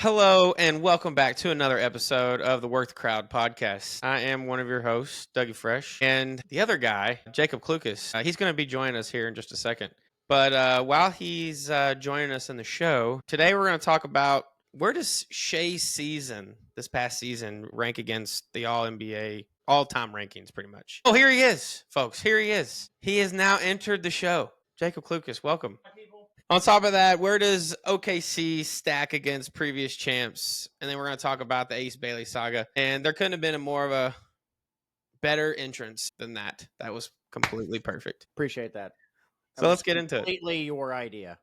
Hello and welcome back to another episode of the Work the Crowd podcast. I am one of your hosts, Dougie Fresh, and the other guy, Jacob Clucas. He's going to be joining us here in just a second. But while he's joining us in the show, today we're going to talk about where does Shai's season, this past season, rank against the All-NBA, all-time rankings pretty much. Oh, here he is, folks. Here he is. He has now entered the show. Jacob Clucas, welcome. On top of that, where does OKC stack against previous champs? And then we're going to talk about the Ace Bailey saga. And there couldn't have been more of a better entrance than that. That was completely perfect. Appreciate that. So let's get into it. Completely your idea.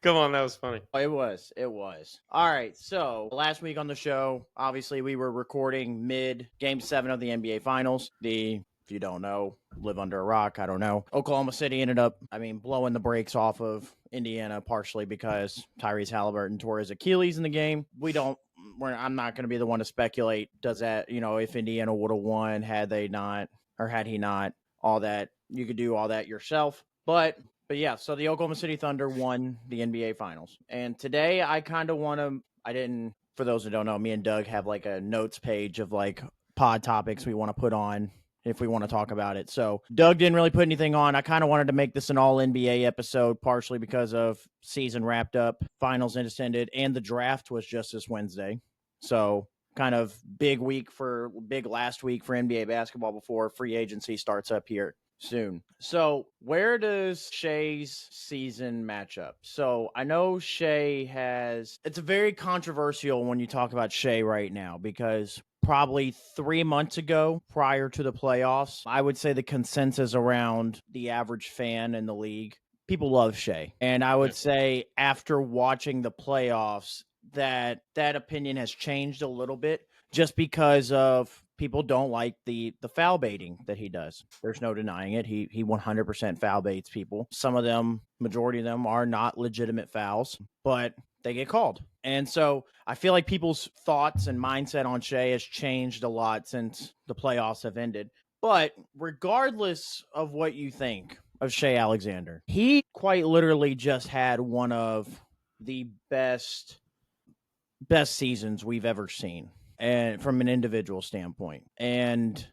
Come on, that was funny. It was. All right, so last week on the show, obviously we were recording mid Game 7 of the NBA Finals. If you don't know, live under a rock, I don't know. Oklahoma City ended up, blowing the brakes off of Indiana partially because Tyrese Halliburton tore his Achilles in the game. I'm not going to be the one to speculate. Does that, if Indiana would have won, had they not, or had he not, all that, you could do all that yourself. But yeah, so the Oklahoma City Thunder won the NBA Finals. And today I kind of want to, for those who don't know, me and Doug have like a notes page of like pod topics we want to put on if we want to talk about it. So Doug didn't really put anything on. I kind of wanted to make this an all NBA episode, partially because of season wrapped up, finals ended, and the draft was just this Wednesday. So kind of big last week for NBA basketball before free agency starts up here soon. So where does Shai's season match up? So I know it's a very controversial when you talk about Shai right now, because probably 3 months ago, prior to the playoffs, I would say the consensus around the average fan in the league, people love Shai. And I would say after watching the playoffs, that opinion has changed a little bit, just because of people don't like the foul baiting that he does. There's no denying it. He 100% foul baits people. Some of them, majority of them, are not legitimate fouls, but they get called. And so I feel like people's thoughts and mindset on Shai has changed a lot since the playoffs have ended. But regardless of what you think of Shai Alexander, he quite literally just had one of the best seasons we've ever seen, and from an individual standpoint. And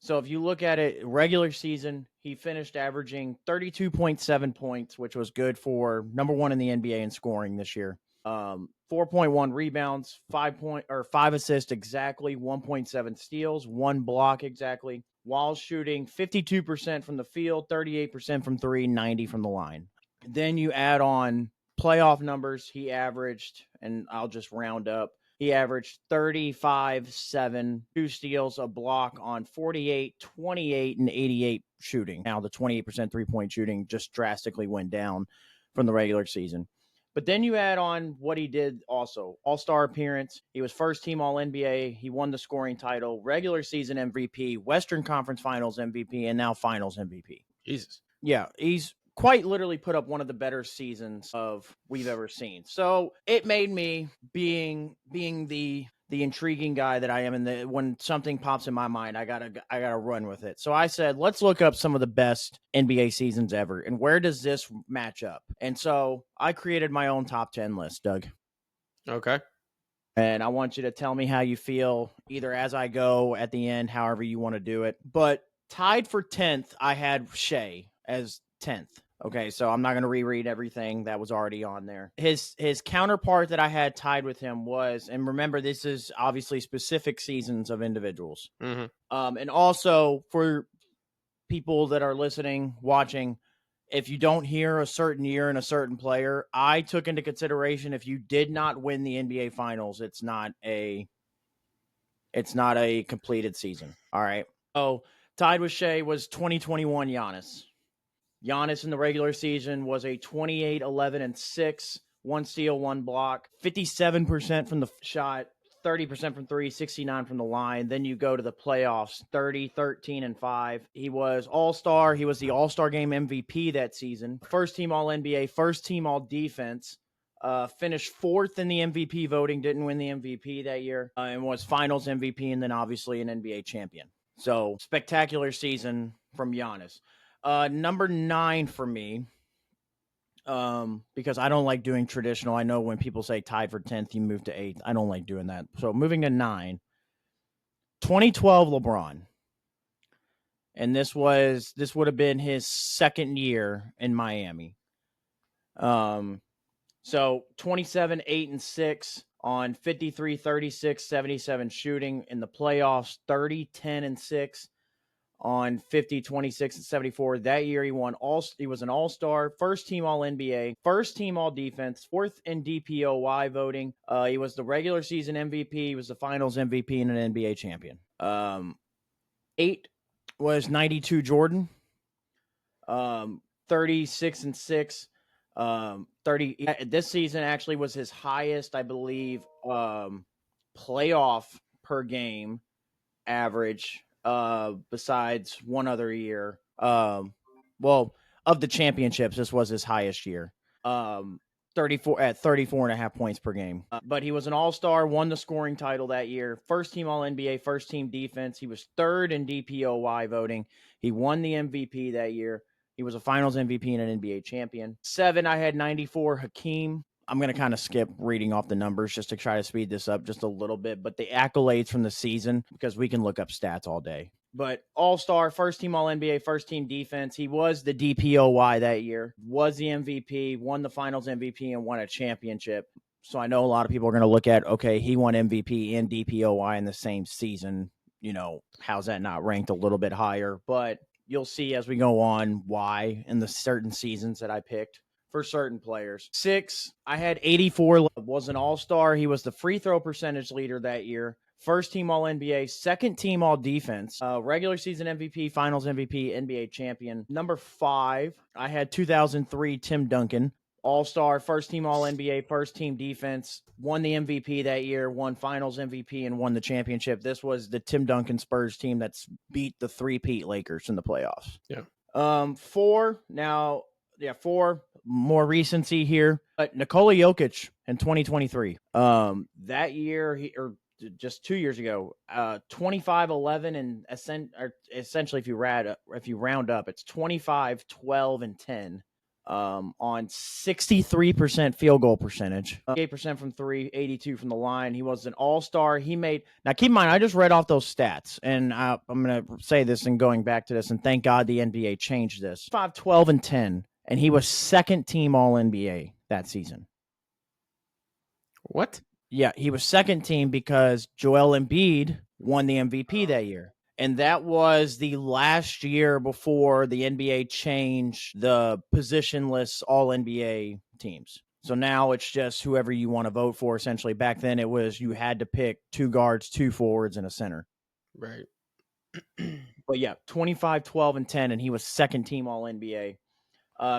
so if you look at it, regular season, he finished averaging 32.7 points, which was good for number one in the NBA in scoring this year. 4.1 rebounds, 5 assists exactly, 1.7 steals, 1 block exactly, while shooting 52% from the field, 38% from three, 90 from the line. Then you add on playoff numbers. He averaged, and I'll just round up, he averaged 35, 7, 2 steals, a block on 48, 28, and 88 shooting. Now, the 28% three-point shooting just drastically went down from the regular season. But then you add on what he did also. All-Star appearance. He was first team All-NBA. He won the scoring title, regular season MVP, Western Conference Finals MVP, and now Finals MVP. Jesus. Yeah, he's quite literally put up one of the better seasons we've ever seen. So it made me, being the intriguing guy that I am, when something pops in my mind, I gotta run with it. So I said, let's look up some of the best NBA seasons ever, and where does this match up? And so I created my own top 10 list, Doug. Okay. And I want you to tell me how you feel, either as I go, at the end, however you want to do it. But tied for 10th, I had Shai as 10th. Okay, so I'm not going to reread everything that was already on there. His counterpart that I had tied with him was, and remember, this is obviously specific seasons of individuals. Mm-hmm. And also for people that are listening, watching, if you don't hear a certain year and a certain player, I took into consideration if you did not win the NBA Finals, it's not a completed season. All right. So tied with Shai was 2021 Giannis. Giannis in the regular season was a 28, 11, and 6, 1 steal, 1 block, 57% from the shot, 30% from three, 69 from the line. Then you go to the playoffs, 30, 13, and 5. He was All-Star. He was the All-Star Game MVP that season. First team All-NBA, first team All-Defense. Finished 4th in the MVP voting, didn't win the MVP that year, and was Finals MVP, and then obviously an NBA champion. So spectacular season from Giannis. Number 9 for me, Because I don't like doing traditional. I know when people say tied for 10th, you move to 8th. I don't like doing that. So moving to 9, 2012 LeBron. And this would have been his second year in Miami. So 27, 8, and 6 on 53, 36, 77 shooting in the playoffs, 30, 10, and 6 on 50, 26, and 74. That year he was an all-star, first team all-NBA, first team all-defense, fourth in DPOY voting. He was the regular season MVP, he was the finals MVP, and an NBA champion. 8 was 92 Jordan. 36 and 6. 30 this season actually was his highest, I believe, playoff per game average, besides one other year. Well, of the championships, this was his highest year. 34.5 points per game. But he was an all-star, won the scoring title that year, first team all-NBA, first team defense. He was third in DPOY voting. He won the MVP that year. He was a finals MVP and an NBA champion. 7, I had 94 Hakeem. I'm going to kind of skip reading off the numbers just to try to speed this up just a little bit. But the accolades from the season, because we can look up stats all day. But all-star, first team all-NBA, first team defense. He was the DPOY that year, was the MVP, won the finals MVP, and won a championship. So I know a lot of people are going to look at, okay, he won MVP and DPOY in the same season. You know, how's that not ranked a little bit higher? But you'll see as we go on why in the certain seasons that I picked for certain players. 6, I had 84, was an all-star. He was the free throw percentage leader that year. First team all-NBA, second team all-defense, regular season MVP, finals MVP, NBA champion. Number 5, I had 2003 Tim Duncan. All-star, first team all-NBA, first team defense, won the MVP that year, won finals MVP, and won the championship. This was the Tim Duncan Spurs team that's beat the three-peat Lakers in the playoffs. Yeah. 4, now, 4, more recency here. But Nikola Jokic in 2023. That year, just 2 years ago, 25, 11, and essentially, if you round up, it's 25, 12, and 10. On 63% field goal percentage, 8% from 3, 82 from the line. He was an all-star. Now keep in mind, I just read off those stats, and I'm going to say this and going back to this, and thank God the NBA changed this. 5, 12, and 10, and he was second team all-NBA that season. What? Yeah, he was second team because Joel Embiid won the MVP that year. And that was the last year before the NBA changed the positionless all-NBA teams. So now it's just whoever you want to vote for, essentially. Back then it was you had to pick 2 guards, 2 forwards, and a center. Right. But yeah, 25, 12, and 10, and he was second team all-NBA.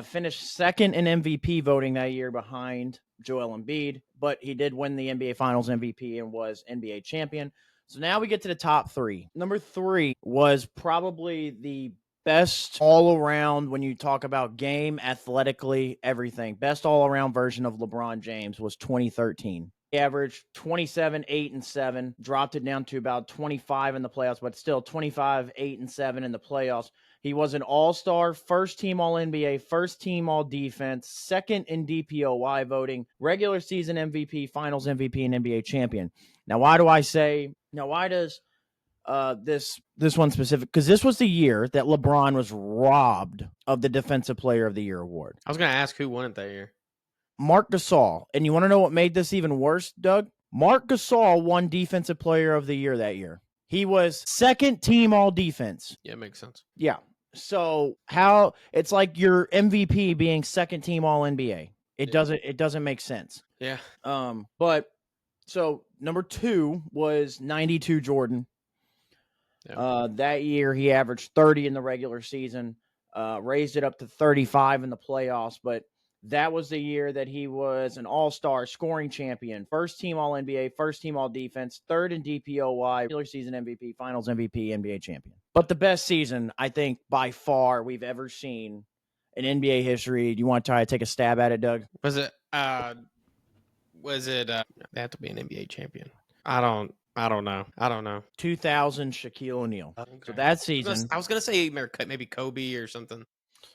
Finished second in MVP voting that year behind Joel Embiid, but he did win the NBA Finals MVP and was NBA champion. So now we get to the top 3. Number 3 was probably the best all-around when you talk about game, athletically, everything. Best all-around version of LeBron James was 2013. He averaged 27, 8, and 7, dropped it down to about 25 in the playoffs, but still 25, 8, and 7 in the playoffs. He was an all-star, first team all-NBA, first team all-defense, second in DPOY voting, regular season MVP, finals MVP, and NBA champion. Now, why does this one specific? Because this was the year that LeBron was robbed of the Defensive Player of the Year award. I was going to ask who won it that year. Marc Gasol. And you want to know what made this even worse, Doug? Marc Gasol won Defensive Player of the Year that year. He was second team all defense. Yeah, it makes sense. Yeah. So how it's like your MVP being second team all NBA. It doesn't make sense. Yeah. But so number 2 was 92 Jordan. Yeah. That year he averaged 30 in the regular season, raised it up to 35 in the playoffs, but that was the year that he was an all-star scoring champion, first team all-NBA, first team all-defense, third in DPOY, regular season MVP, finals MVP, NBA champion. But the best season, I think, by far we've ever seen in NBA history. Do you want to try to take a stab at it, Doug? Was it they have to be an NBA champion? I don't know. 2000 Shaquille O'Neal. Okay. So that season, I was gonna say maybe Kobe or something.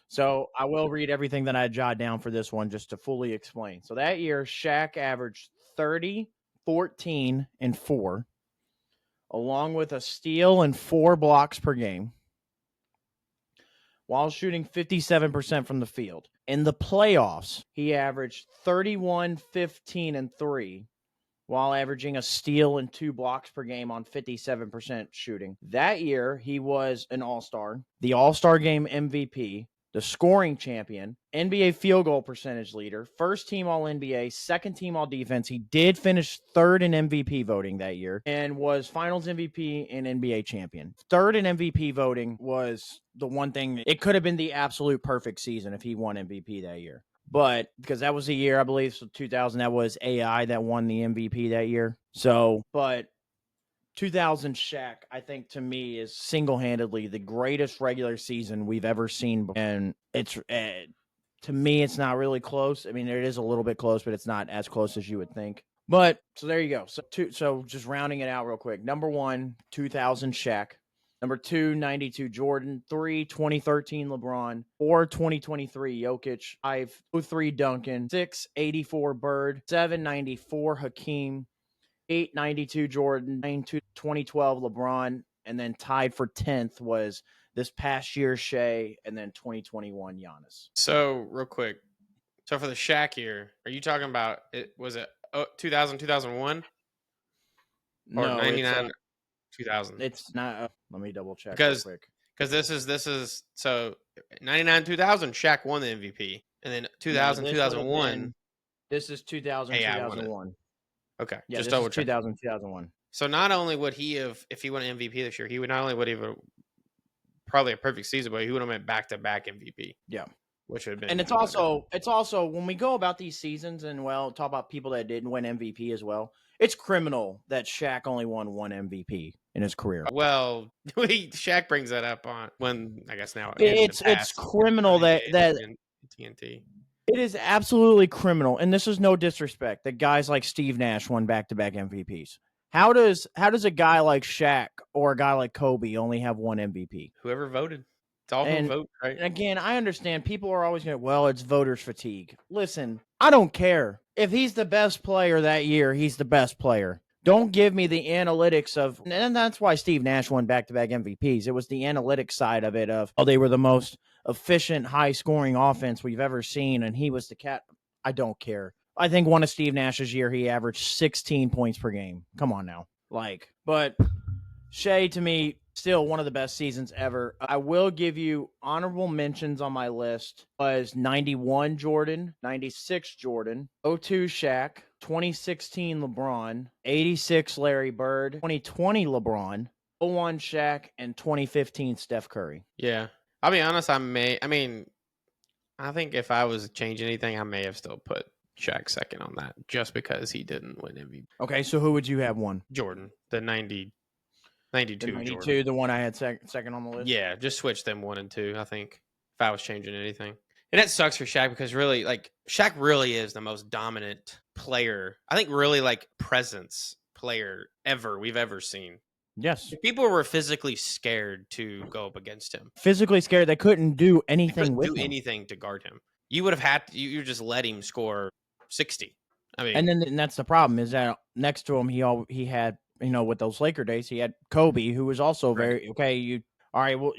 So I will read everything that I jotted down for this one just to fully explain. So that year, Shaq averaged 30, 14, and 4, along with a steal and 4 blocks per game, while shooting 57% from the field. In the playoffs, he averaged 31, 15, and 3, while averaging a steal and 2 blocks per game on 57% shooting. That year, he was an All-Star, the All-Star Game MVP, the scoring champion, NBA field goal percentage leader, first team All-NBA, second team All-Defense. He did finish third in MVP voting that year and was Finals MVP and NBA champion. Third in MVP voting was the one thing. It could have been the absolute perfect season if he won MVP that year. But because that was the year, I believe, so 2000, that was AI that won the MVP that year. So, but 2000 Shaq, I think, to me, is single-handedly the greatest regular season we've ever seen. And it's, to me, it's not really close. I mean, it is a little bit close, but it's not as close as you would think. But, so there you go. So just rounding it out real quick. Number 1, 2000 Shaq. Number 2, 92 Jordan. 3, 2013 LeBron. 4, 2023 Jokic. 5, 03 Duncan. 6, 84 Bird. 7, 94 Hakeem. 8, 92 Jordan. 9, 2012 LeBron. And then tied for 10th was this past year Shai, and then 2021 Giannis. So real quick, so for the Shaq year, are you talking about it? Was it 2000, 2001, or No, 99, 2000? it's not. Let me double check real Because quick. this is so 99, 2000. Shaq won the MVP, and then 2000, No, this would have 2001. been. This is 2000, AI won it. 2001. Okay, Yeah, just this double is check. 2000, 2001. So not only would he have, if he won MVP this year, he would not only would he have probably a perfect season, but he would have went back-to-back MVP. Yeah. Which would have been. And it's also when we go about these seasons and talk about people that didn't win MVP as well. It's criminal that Shaq only won 1 MVP in his career. Well, Shaq brings that up on when I guess now It's criminal that TNT. It is absolutely criminal, and this is no disrespect, that guys like Steve Nash won back-to-back MVPs. How does a guy like Shaq or a guy like Kobe only have 1 MVP? Whoever voted. It's all who vote, right? And again, I understand people are always going to, it's voters fatigue. Listen, I don't care. If he's the best player that year, he's the best player. Don't give me the analytics of, and that's why Steve Nash won back-to-back MVPs. It was the analytics side of it of, they were the most efficient, high-scoring offense we've ever seen, and he was the cat. I don't care. I think one of Steve Nash's year, he averaged 16 points per game. Come on now. But Shai, to me, still one of the best seasons ever. I will give you honorable mentions on my list was 91 Jordan, 96 Jordan, 02 Shaq, 2016 LeBron, 86 Larry Bird, 2020 LeBron, 01 Shaq, and 2015 Steph Curry. Yeah. I'll be honest, I think if I was to change anything, I may have still put Shaq second on that just because he didn't win MVP. Okay, so who would you have won? Jordan, the 92 Jordan. The one I had second on the list? Yeah, just switch them 1 and 2, I think, if I was changing anything. And it sucks for Shaq because really, Shaq really is the most dominant player. I think really, presence player we've ever seen. Yes. People were physically scared to go up against him. Physically scared. They couldn't do anything with him. Anything to guard him. You would have had to, you just let him score 60. I mean, and that's the problem is that next to him, he had, with those Laker days, he had Kobe, who was also very, all right, well,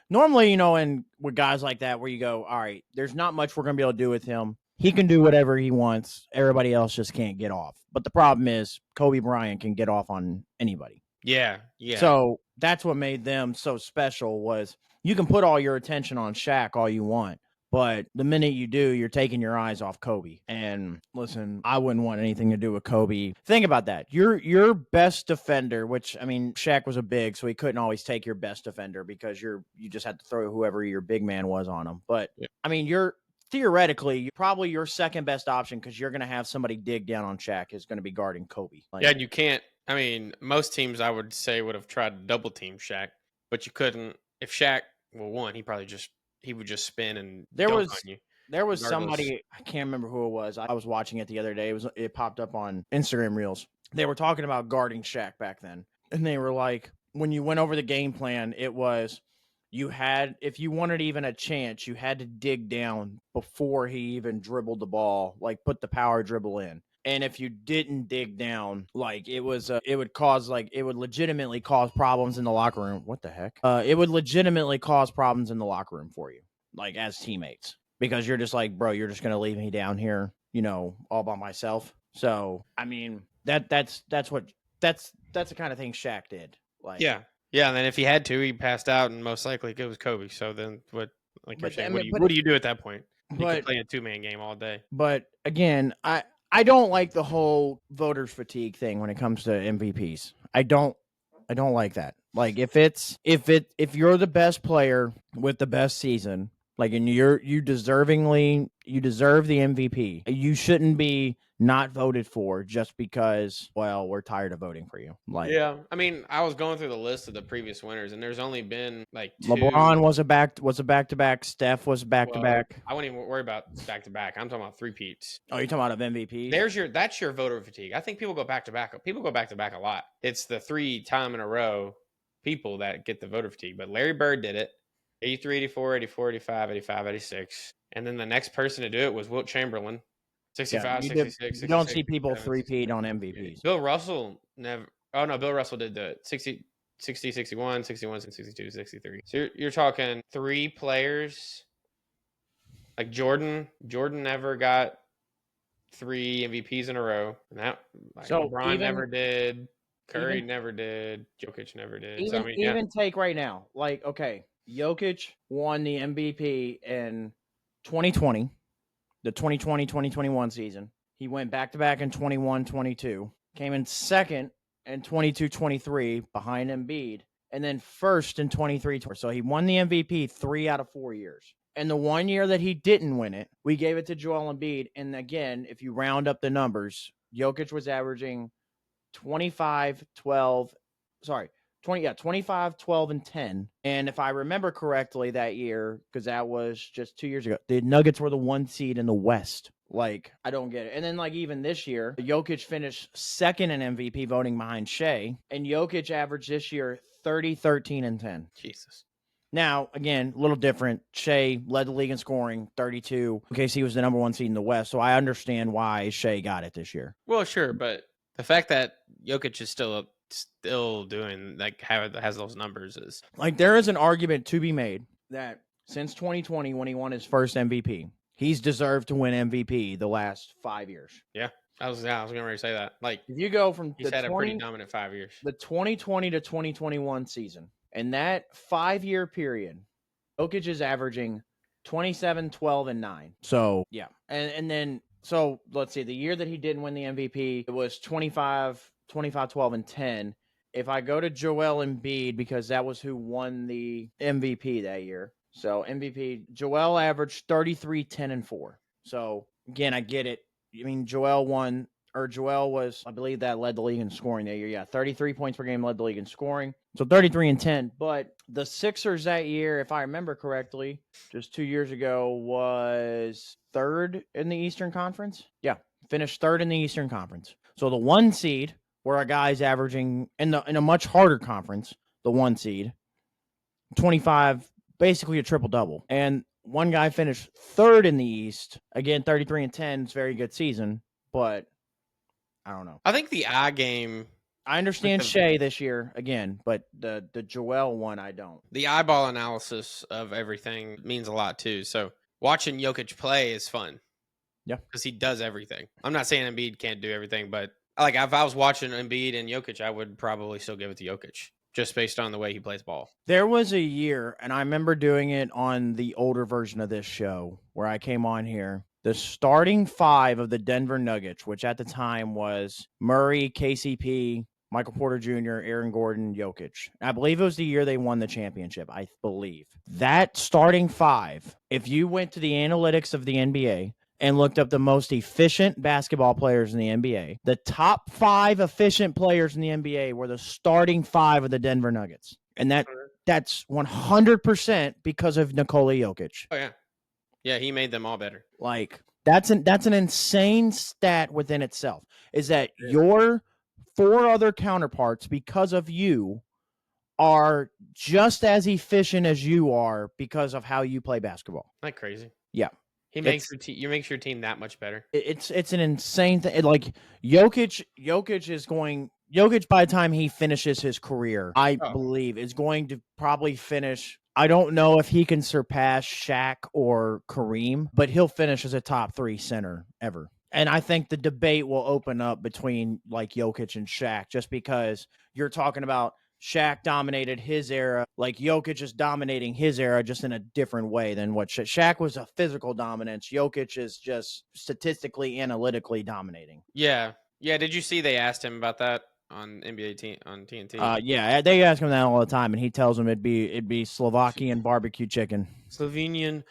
normally, and with guys like that, where you go, all right, there's not much we're going to be able to do with him. He can do whatever he wants. Everybody else just can't get off. But the problem is Kobe Bryant can get off on anybody. Yeah. So that's what made them so special was you can put all your attention on Shaq all you want. But the minute you do, you're taking your eyes off Kobe. And listen, I wouldn't want anything to do with Kobe. Think about that. Your best defender, which, I mean, Shaq was a big, so he couldn't always take your best defender because you just had to throw whoever your big man was on him. But, yeah. I mean, theoretically, probably your second best option because you're going to have somebody dig down on Shaq is going to be guarding Kobe. Yeah, and you can't. I mean, most teams I would say would have tried to double team Shaq, but you couldn't. If Shaq, he would just spin and dunk on you. There was somebody, I can't remember who it was. I was watching it the other day. It popped up on Instagram Reels. They were talking about guarding Shaq back then. And they were like, when you went over the game plan, it was if you wanted even a chance, you had to dig down before he even dribbled the ball, like put the power dribble in. And if you didn't dig down, like it would legitimately cause problems in the locker room. What the heck? It would legitimately cause problems in the locker room for you, like as teammates, because you're just like, bro, you're just gonna leave me down here, all by myself. So I mean, that's the kind of thing Shaq did. Like, Yeah. And then if he had to, he passed out, and most likely it was Kobe. So then what? Like you're but I saying, mean, what do you do at that point? You could but play a 2-man game all day. But again, I don't like the whole voters fatigue thing when it comes to MVPs. I don't like that. Like if you're the best player with the best season, like and you deserve the MVP. You shouldn't be not voted for just because, well, we're tired of voting for you. Like, Yeah, I mean, I was going through the list of the previous winners, and there's only been like 2. LeBron was a back to back. Steph was back to Well, back. I wouldn't even worry about back to back. I'm talking about three-peats. Oh, you're talking about of MVPs? That's your voter fatigue. I think people go back to back. People go back to back a lot. It's the 3 time in a row people that get the voter fatigue. But Larry Bird did it. 83, 84, 84, 85, 85, 86. And then the next person to do it was Wilt Chamberlain. Yeah, 65, you 66, you don't 66, see people 67, three-peat 68, on 68. MVPs. Bill Russell never. Oh, no, Bill Russell did the 60, 60, 61, 61, 62, 63. So you're talking 3 players. Like Jordan never got 3 MVPs in a row. And that, like, So LeBron never did. Curry even never did. Jokic never did. So, I even mean, yeah. even take right now, like, okay, Jokic won the MVP in 2020, the 2020-2021 season. He went back to back in 21-22, came in second in 22-23 behind Embiid, and then first in 23. So he won the MVP 3 out of 4 years. And the 1 year that he didn't win it, we gave it to Joel Embiid. And again, if you round up the numbers, Jokic was averaging 25, 12, sorry, 25, 12, and 10. And if I remember correctly that year, because that was just 2 years ago, the Nuggets were the 1 seed in the West. Like, I don't get it. And then, like, even this year, Jokic finished second in MVP voting behind Shai, and Jokic averaged this year 30, 13, and 10. Jesus. Now, again, a little different. Shai led the league in scoring, 32. OKC was the number 1 seed in the West, so I understand why Shai got it this year. Well, sure, but the fact that Jokic is still doing, like, has those numbers is like, there is an argument to be made that since 2020, when he won his first MVP, he's deserved to win MVP the last 5 years. yeah. I was going to say that. Like, If you go from he's had a pretty dominant 5 years. the 2020 to 2021 season, in that 5-year period, Jokic is averaging 27, 12, and 9. So, yeah. And then, so let's see, the year that he didn't win the MVP, it was 25, 12, and 10. If I go to Joel Embiid, because that was who won the MVP that year. So MVP, Joel averaged 33, 10, and 4. So again, I get it. I mean, Joel was, I believe, that led the league in scoring that year. Yeah, 33 points per game led the league in scoring. So 33 and 10. But the Sixers that year, if I remember correctly, just 2 years ago, was third in the Eastern Conference. Yeah, finished third in the Eastern Conference. So the 1 seed, where a guy's averaging in a much harder conference, the 1 seed, 25, basically a triple double. And one guy finished third in the East. Again, 33 and 10 is a very good season, but I don't know. I think the eye game, I understand Shai this year again, but the Joel one, I don't. the eyeball analysis of everything means a lot too. So watching Jokic play is fun. Yeah. Because he does everything. I'm not saying Embiid can't do everything, but like if I was watching Embiid and Jokic, I would probably still give it to Jokic just based on the way he plays ball. There was a year, and I remember doing it on the older version of this show where I came on here. The starting 5 of the Denver Nuggets, which at the time was Murray, KCP, Michael Porter Jr., Aaron Gordon, Jokic. I believe it was the year they won the championship, I believe. That starting 5, if you went to the analytics of the NBA and looked up the most efficient basketball players in the NBA, the top 5 efficient players in the NBA were the starting 5 of the Denver Nuggets. And that's 100% because of Nikola Jokic. Oh, yeah. Yeah, he made them all better. Like, that's an insane stat within itself, is that your 4 other counterparts, because of you, are just as efficient as you are because of how you play basketball. Like crazy. Yeah. He makes your team that much better. It's an insane thing. Like Jokic by the time he finishes his career, I believe is going to probably finish. I don't know if he can surpass Shaq or Kareem, but he'll finish as a top 3 center ever. And I think the debate will open up between like Jokic and Shaq, just because you're talking about Shaq dominated his era, like Jokic is dominating his era just in a different way than what Shaq was a physical dominance. Jokic is just statistically, analytically dominating. Yeah. Yeah. Did you see they asked him about that on NBA on TNT? Yeah, they ask him that all the time, and he tells them it'd be Slovakian barbecue chicken. Slovenian.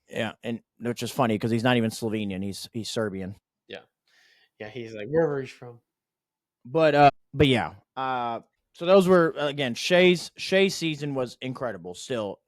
Yeah, and which is funny because he's not even Slovenian; he's Serbian. Yeah, he's like wherever he's from. But yeah. So those were again Shai's season was incredible. Still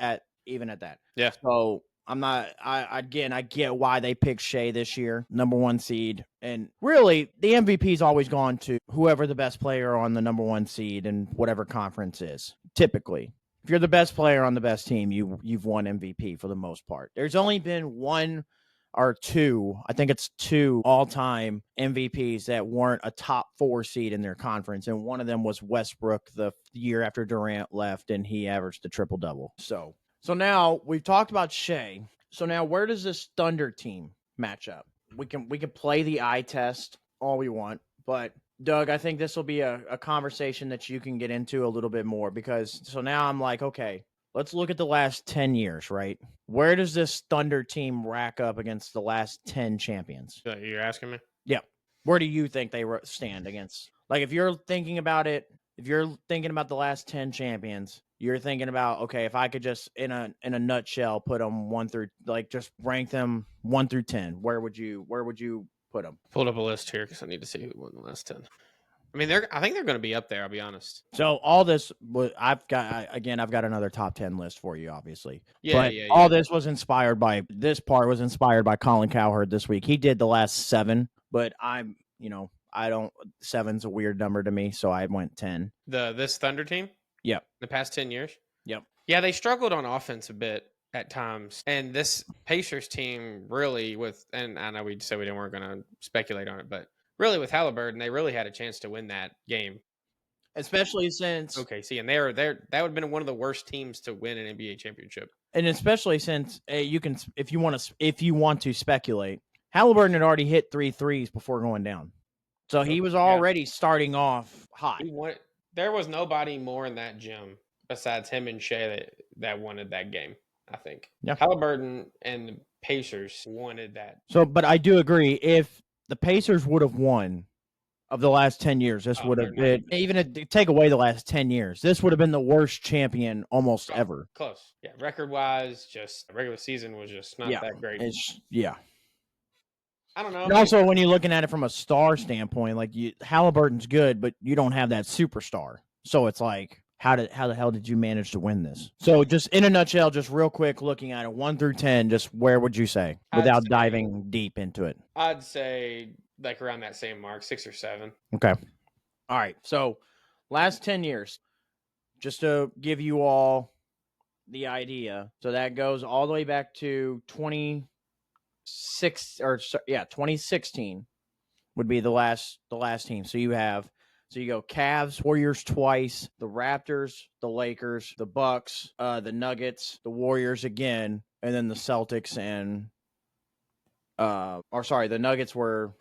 even at that. Yeah. So I'm not. I get why they picked Shai this year, number 1 seed, and really the MVP's always gone to whoever the best player on the number 1 seed in whatever conference is. Typically, if you're the best player on the best team, you've won MVP for the most part. There's only been 1 or 2, I think it's 2 all-time MVPs that weren't a top 4 seed in their conference, and one of them was Westbrook the year after Durant left, and he averaged a triple-double. So now we've talked about Shai. So now where does this Thunder team match up? We can play the eye test all we want, but Doug, I think this will be a conversation that you can get into a little bit more, because so now I'm like, okay, let's look at the last 10 years, right? Where does this Thunder team rack up against the last 10 champions? You're asking me? Yeah. Where do you think they stand against? Like, if you're thinking about it, if you're thinking about the last 10 champions, you're thinking about, okay, if I could just in a nutshell put them 1 through, like, just rank them 1 through 10, where would you put them? Pulled up a list here because I need to see who won the last 10. I mean, I think they're going to be up there. I'll be honest. So all this, I've got another top 10 list for you, obviously. Yeah, but all this was inspired by Colin Cowherd this week. He did the last 7, but seven's a weird number to me, so I went 10. This Thunder team? Yep. The past 10 years? Yep. Yeah, they struggled on offense a bit at times. And this Pacers team really and I know we said we weren't going to speculate on it, but really with Halliburton, they really had a chance to win that game. Especially since OKC, and that would have been one of the worst teams to win an NBA championship. And especially since you can, if you want to speculate, Halliburton had already hit 3 threes before going down. So he was already starting off hot. There was nobody more in that gym besides him and Shai that wanted that game, I think. Yeah. Halliburton and the Pacers wanted that. So, but I do agree, if the Pacers would have won of the last 10 years, this would have been, even to take away the last 10 years, this would have been the worst champion almost ever. Close. Yeah. Record-wise, just the regular season was just not that great. I don't know. And also, when you're looking at it from a star standpoint, like Halliburton's good, but you don't have that superstar. So it's like, how the hell did you manage to win this? So just in a nutshell, just real quick, looking at it, 1 through 10, just where would you say without diving deep into it? I'd say like around that same mark, 6 or 7. Okay. All right. So last 10 years, just to give you all the idea. So that goes all the way back to 2016 would be the last team. So you go Cavs, Warriors twice, the Raptors, the Lakers, the Bucks, the Nuggets, the Warriors again, and then the Celtics and the Nuggets were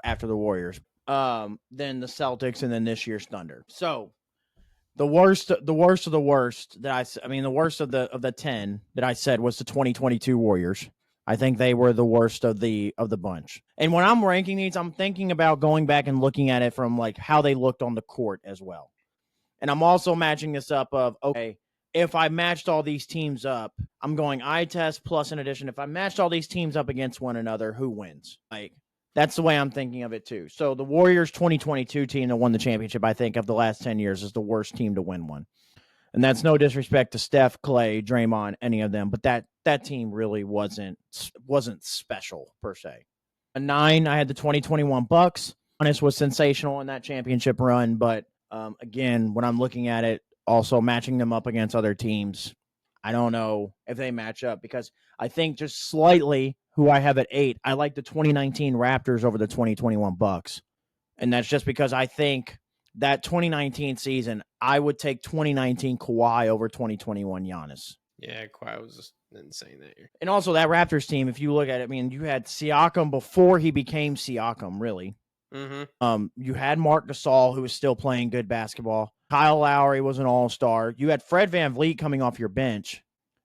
after the Warriors. Then the Celtics, and then this year's Thunder. So the worst of the worst the worst of the 10 that I said was the 2022 Warriors. I think they were the worst of the bunch. And when I'm ranking these, I'm thinking about going back and looking at it from like how they looked on the court as well. And I'm also matching this up of, okay, if I matched all these teams up, I'm going eye test plus in addition, if I matched all these teams up against one another, who wins? Like, that's the way I'm thinking of it too. So the Warriors 2022 team that won the championship, I think of the last 10 years, is the worst team to win one. And that's no disrespect to Steph, Clay, Draymond, any of them, but that team really wasn't special per se. A 9, I had the 2021 Bucks. Giannis was sensational in that championship run, but again, when I'm looking at it, also matching them up against other teams. I don't know if they match up because I think just slightly who I have at 8, I like the 2019 Raptors over the 2021 Bucks. And that's just because I think that 2019 season, I would take 2019 Kawhi over 2021 Giannis. Yeah, Kawhi was just insane that year. And also that Raptors team, if you look at it, I mean, you had Siakam before he became Siakam, really. Mm-hmm. You had Marc Gasol, who was still playing good basketball. Kyle Lowry was an all-star. You had Fred VanVleet coming off your bench.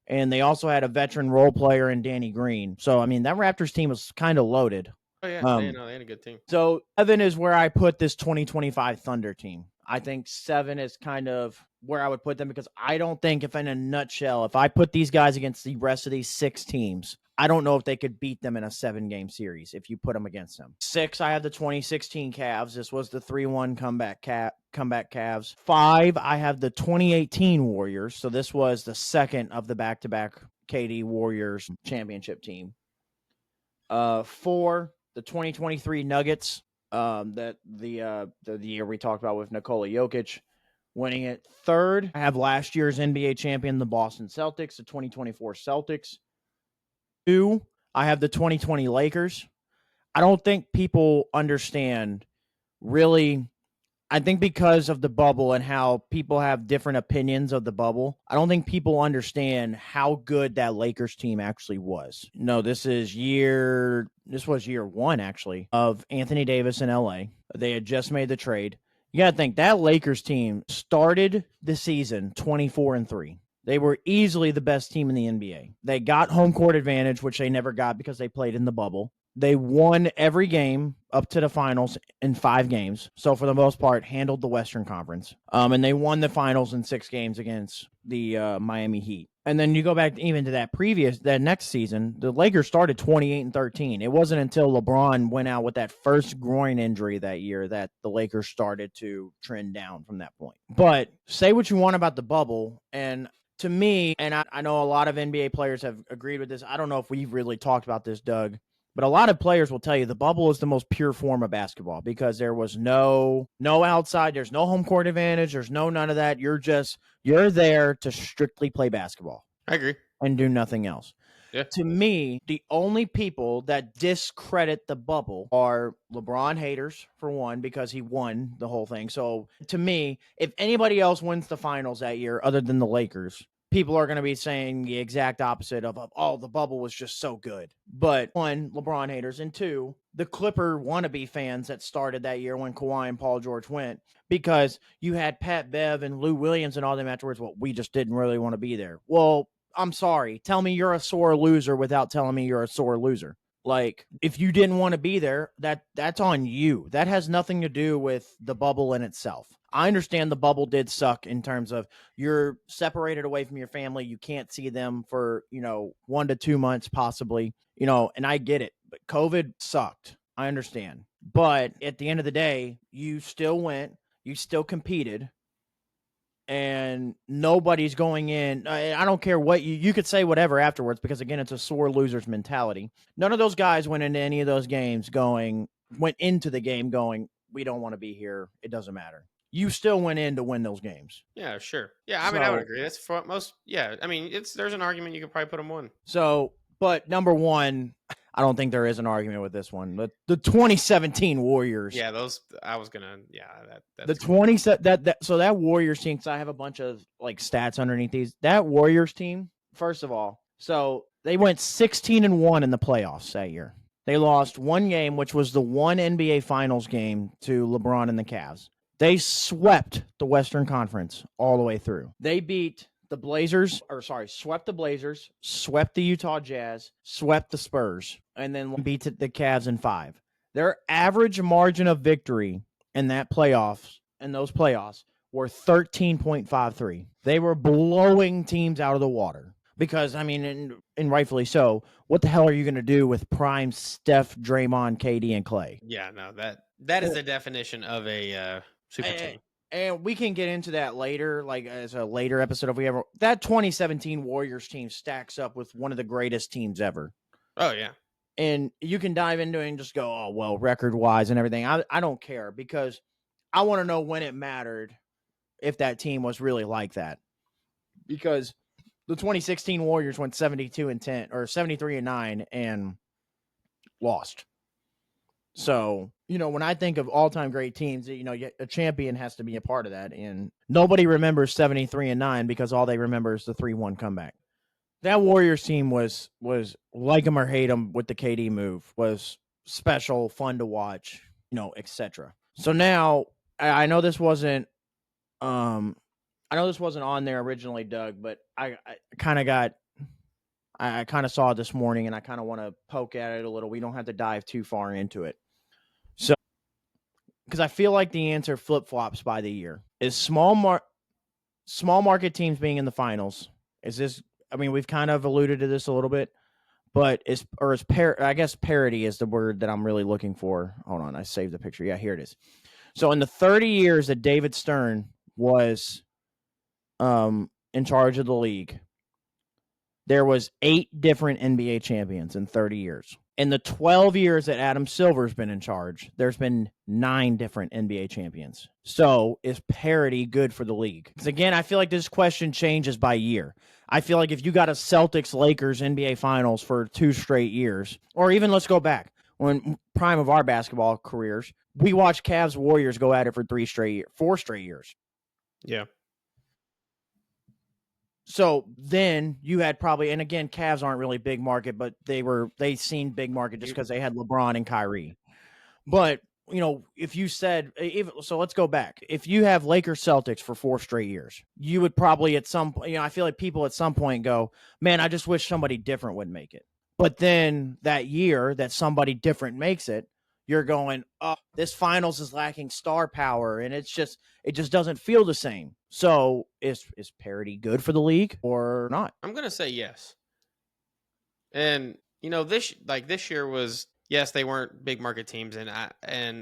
And they also had a veteran role player in Danny Green. So, I mean, that Raptors team was kind of loaded. Oh, yeah. They had a good team. So 7 is where I put this 2025 Thunder team. I think 7 is kind of where I would put them because I don't think if in a nutshell, if I put these guys against the rest of these 6 teams, I don't know if they could beat them in a 7-game series if you put them against them. 6, I have the 2016 Cavs. This was the 3-1 comeback Cavs. 5, I have the 2018 Warriors. So this was the second of the back-to-back KD Warriors championship team. 4, the 2023 Nuggets, that the year we talked about with Nikola Jokic winning it. 3rd, I have last year's NBA champion, the Boston Celtics, the 2024 Celtics. 2, I have the 2020 Lakers. I don't think people understand really. I think because of the bubble and how people have different opinions of the bubble, I don't think people understand how good that Lakers team actually was. No, this was year 1 actually of Anthony Davis in LA. They had just made the trade. You got to think that Lakers team started the season 24-3. They were easily the best team in the NBA. They got home court advantage, which they never got because they played in the bubble. They won every game up to the finals in 5 games. So for the most part, handled the Western Conference. And they won the finals in 6 games against the Miami Heat. And then you go back even to that next season, the Lakers started 28-13. It wasn't until LeBron went out with that first groin injury that year that the Lakers started to trend down from that point. But say what you want about the bubble, and to me, and I know a lot of NBA players have agreed with this. I don't know if we've really talked about this, Doug. But a lot of players will tell you the bubble is the most pure form of basketball because there was no outside. There's no home court advantage. There's none of that. You're there to strictly play basketball. I agree. And do nothing else. Yeah. To me, the only people that discredit the bubble are LeBron haters, for one, because he won the whole thing. So to me, if anybody else wins the finals that year other than the Lakers, people are going to be saying the exact opposite of, oh, the bubble was just so good. But 1, LeBron haters, and 2, the Clipper wannabe fans that started that year when Kawhi and Paul George went, because you had Pat Bev and Lou Williams and all them afterwards. Well, we just didn't really want to be there. Well, I'm sorry. Tell me you're a sore loser without telling me you're a sore loser. Like, if you didn't want to be there, that's on you. That has nothing to do with the bubble in itself. I understand the bubble did suck in terms of you're separated away from your family. You can't see them for, 1 to 2 months possibly, and I get it. But COVID sucked. I understand. But at the end of the day, you still went. You still competed. And nobody's going in. I don't care what you could say whatever afterwards, because again, it's a sore loser's mentality. None of those guys went into any of those games went into the game going, we don't want to be here. It doesn't matter. You still went in to win those games. Yeah, sure. Yeah, I mean, I would agree. That's for most. Yeah, I mean, there's an argument you could probably put them 1. So, but number 1, I don't think there is an argument with this one. The 2017 Warriors. Yeah, those I was gonna. Yeah, that's the 20 so that Warriors team. So I have a bunch of like stats underneath these. That Warriors team. First of all, so they went 16-1 in the playoffs that year. They lost 1 game, which was the one NBA Finals game to LeBron and the Cavs. They swept the Western Conference all the way through. They beat the Blazers, swept the Blazers, swept the Utah Jazz, swept the Spurs, and then beat the Cavs in 5. Their average margin of victory in those playoffs were 13.53. They were blowing teams out of the water. Because, I mean, and rightfully so, what the hell are you going to do with prime Steph, Draymond, KD, and Clay? Yeah, no, that is the definition of a super team. And we can get into that later, like as a later episode if we ever. That 2017 Warriors team stacks up with one of the greatest teams ever. Oh, yeah. And you can dive into it and just go, oh, well, record-wise and everything. I don't care, because I want to know when it mattered. if that team was really like that, because the 2016 Warriors went 72-10 or 73-9 and lost. So, when I think of all-time great teams, a champion has to be a part of that. And nobody remembers 73-9 because all they remember is the 3-1 comeback. That Warriors team was like them or hate them with the KD move, was special, fun to watch, etc. So now I know this wasn't on there originally, Doug, but I kind of saw it this morning, and I kind of want to poke at it a little. We don't have to dive too far into it. So, because I feel like the answer flip-flops by the year. Is small market teams being in the finals, is this, we've kind of alluded to this a little bit, but I guess parity is the word that I'm really looking for. Hold on, I saved the picture. Yeah, here it is. So in the 30 years that David Stern was in charge of the league, there was 8 different NBA champions in 30 years. In the 12 years that Adam Silver's been in charge, there's been 9 different NBA champions. So is parity good for the league? Because again, I feel like this question changes by year. I feel like if you got a Celtics-Lakers NBA Finals for 2 straight years, or even let's go back, when prime of our basketball careers, we watched Cavs Warriors go at it for 4 straight years. Yeah. So then you had probably, and again, Cavs aren't really big market, but they seen big market just because they had LeBron and Kyrie. But if you said, so let's go back. If you have Lakers Celtics for 4 straight years, you would probably at some point, I feel like people at some point go, man, I just wish somebody different would make it. But then that year that somebody different makes it, you're going, oh, this finals is lacking star power, and it just doesn't feel the same. So is parity good for the league or not? I'm gonna say yes. And this year was, yes, they weren't big market teams, and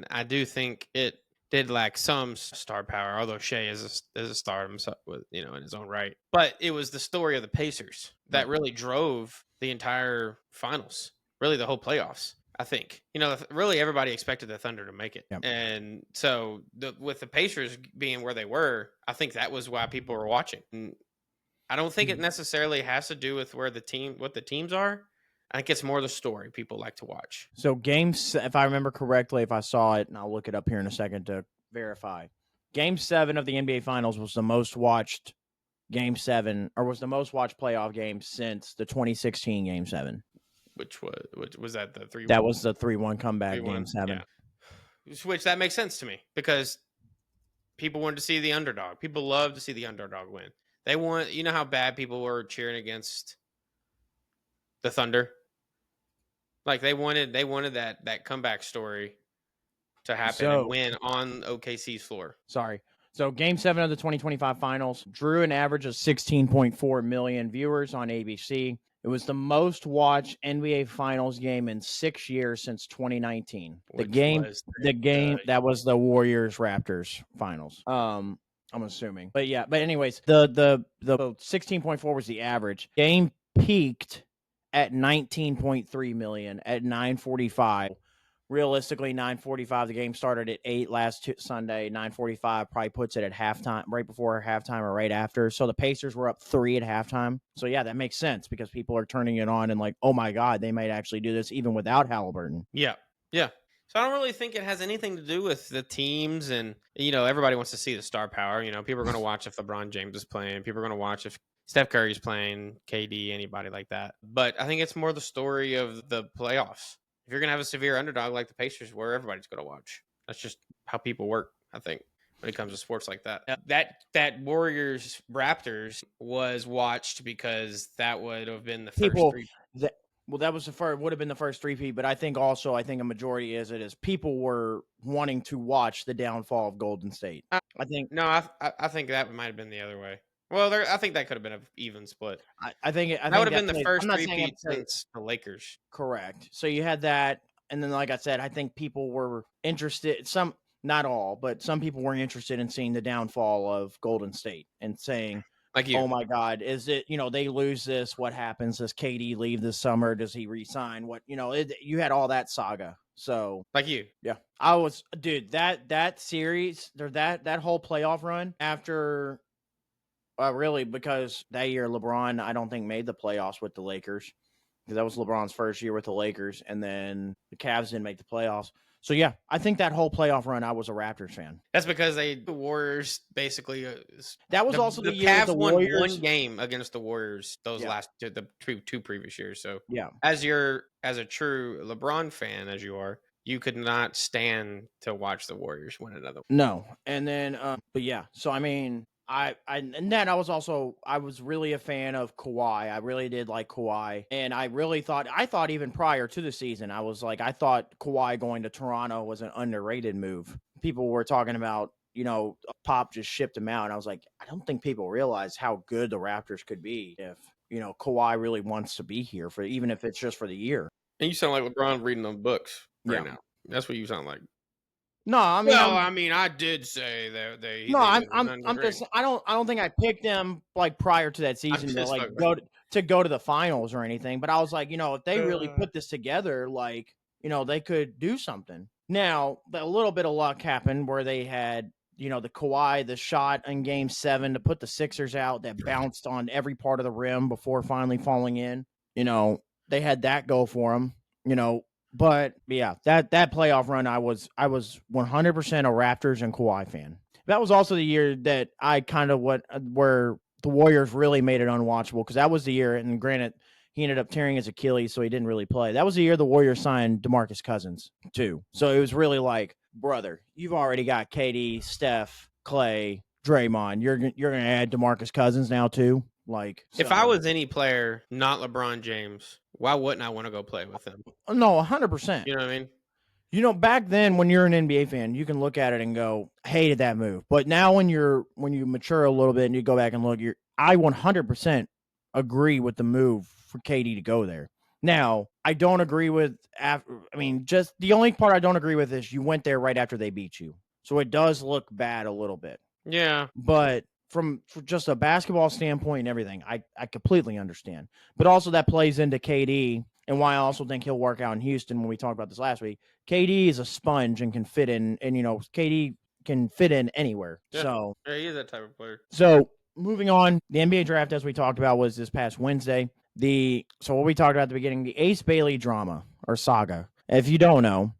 I do think it did lack some star power. Although Shai is a star himself, in his own right. But it was the story of the Pacers that really drove the entire finals, really the whole playoffs. I think, really everybody expected the Thunder to make it. Yep. And so with the Pacers being where they were, I think that was why people were watching. And I don't think it necessarily has to do with what the teams are. I think it's more the story people like to watch. So if I remember correctly, if I saw it, and I'll look it up here in a second to verify, Game 7 of the NBA Finals was the most watched Game 7, or was the most watched playoff game since the 2016 Game 7. Which was that the 3-1? That was the 3-1 comeback 3-1, Game 7. Yeah. Which that makes sense to me because people wanted to see the underdog. People love to see the underdog win. They want, how bad people were cheering against the Thunder. Like they wanted that comeback story to happen and win on OKC's floor. Sorry. So Game 7 of the 2025 Finals drew an average of 16.4 million viewers on ABC. It was the most watched NBA Finals game in 6 years since 2019. The game that was the Warriors Raptors Finals. I'm assuming. But anyways, the 16.4 was the average. Game peaked at 19.3 million at 9:45. Realistically, 9:45. The game started at 8 last Sunday. 9:45 probably puts it at halftime, right before halftime or right after. So the Pacers were up 3 at halftime. So yeah, that makes sense because people are turning it on and like, oh my God, they might actually do this even without Halliburton. Yeah. So I don't really think it has anything to do with the teams, and everybody wants to see the star power. People are going to watch if LeBron James is playing. People are going to watch if Steph Curry's playing, KD, anybody like that. But I think it's more the story of the playoffs. If you're going to have a severe underdog like the Pacers were, everybody's going to watch. That's just how people work, I think, when it comes to sports like that. That Warriors Raptors was watched because that would have been the first three. That was would have been the first 3-peat, but I think a majority is people were wanting to watch the downfall of Golden State. I think that might have been the other way. Well, I think that could have been an even split. I think that would have been the first 3-peat since the Lakers. Correct. So you had that, and then like I said, I think people were interested. Some, not all, but some people were interested in seeing the downfall of Golden State and saying, like you. Oh my God, is it, they lose this, what happens? Does KD leave this summer? Does he resign? You had all that saga. So Like you. yeah, I was, dude, that series or that whole playoff run after, really, because that year LeBron, I don't think, made the playoffs with the Lakers, because that was LeBron's first year with the Lakers, and then the Cavs didn't make the playoffs. So yeah, I think that whole playoff run, I was a Raptors fan. That's because the Warriors basically. That was also The the year Cavs the won Warriors. one game against the Warriors those Yeah. last the two previous years. So Yeah. as a true LeBron fan as you are, you could not stand to watch the Warriors win another. No, and then, but yeah. So I mean, and then I was really a fan of Kawhi. I really did like Kawhi, and I thought even prior to the season, I thought Kawhi going to Toronto was an underrated move. People were talking about, Pop just shipped him out, and I was like, I don't think people realize how good the Raptors could be if, Kawhi really wants to be here, for even if it's just for the year. And you sound like LeBron reading them books right Yeah. now. That's what you sound like. No, I mean, I did say that no, they I'm underrated. just, I don't think I picked them like prior to that season to like go to the finals or anything. But I was like, if they really put this together, like, they could do something. Now, a little bit of luck happened where they had, the Kawhi, the shot in Game 7 to put the Sixers out that bounced on every part of the rim before finally falling in. They had that go for them. But yeah, that playoff run, I was 100% a Raptors and Kawhi fan. That was also the year that I kind of where the Warriors really made it unwatchable, because that was the year, and granted, he ended up tearing his Achilles, so he didn't really play. That was the year the Warriors signed DeMarcus Cousins too. So it was really like, brother, you've already got KD, Steph, Clay, Draymond. You're gonna add DeMarcus Cousins now too. Like, if I was any player, not LeBron James, why wouldn't I want to go play with him? No, 100%. You know what I mean? Back then, when you're an NBA fan, you can look at it and go, hated that move. But now when you mature a little bit and you go back and look, I 100% agree with the move for KD to go there. Now, I don't agree with, just the only part I don't agree with is you went there right after they beat you. So it does look bad a little bit. Yeah. But from just a basketball standpoint and everything, I completely understand. But also that plays into KD, and why I also think he'll work out in Houston. When we talked about this last week, KD is a sponge and can fit in, and KD can fit in anywhere. Yeah. So yeah, he is that type of player. So moving on, the NBA draft, as we talked about, was this past Wednesday. So what we talked about at the beginning, the Ace Bailey drama or saga. If you don't know,